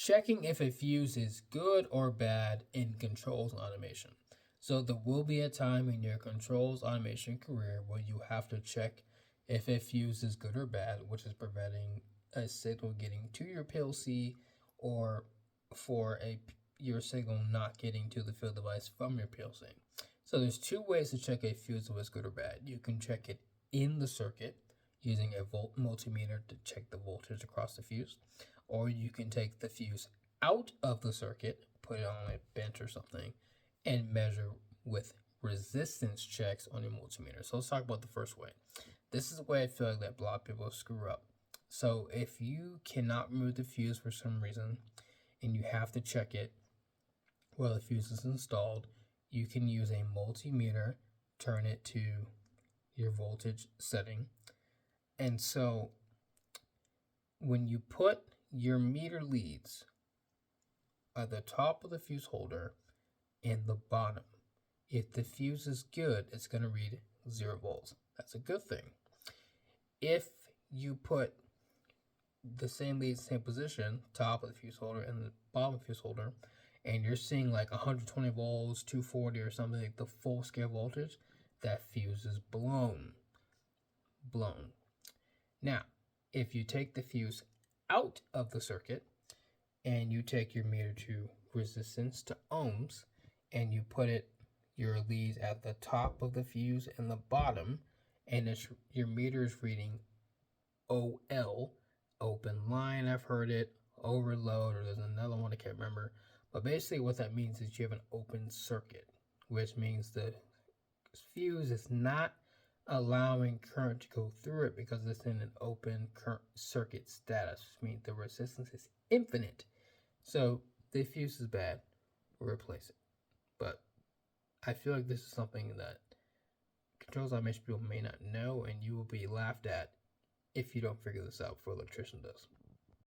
checking if a fuse is good or bad in controls automation. So there will be a time in your controls automation career where you have to check if a fuse is good or bad, which is preventing a signal getting to your PLC or for your signal not getting to the field device from your PLC. So there's two ways to check a fuse if it's good or bad. You can check it in the circuit using a volt multimeter to check the voltage across the fuse, or you can take the fuse out of the circuit, put it on a bench or something, and measure with resistance checks on your multimeter. So let's talk about the first way. This is the way I feel like that a lot of people screw up. So if you cannot remove the fuse for some reason and you have to check it while the fuse is installed, you can use a multimeter, turn it to your voltage setting. And so when you put your meter leads at the top of the fuse holder and the bottom, if the fuse is good, it's going to read 0 volts. That's a good thing. If you put the same lead, same position, top of the fuse holder and the bottom of the fuse holder, and you're seeing like 120 volts, 240 or something, like the full scale voltage, that fuse is blown. Now, if you take the fuse out of the circuit and you take your meter to resistance to ohms and you put your leads at the top of the fuse and the bottom, and your meter is reading OL, open line, I've heard it, overload, or there's another one I can't remember. But basically what that means is you have an open circuit, which means the fuse is not allowing current to go through it because it's in an open current circuit status, which means the resistance is infinite. So the fuse is bad, replace it. But I feel like this is something that controls automation people may not know, and you will be laughed at if you don't figure this out before an electrician does.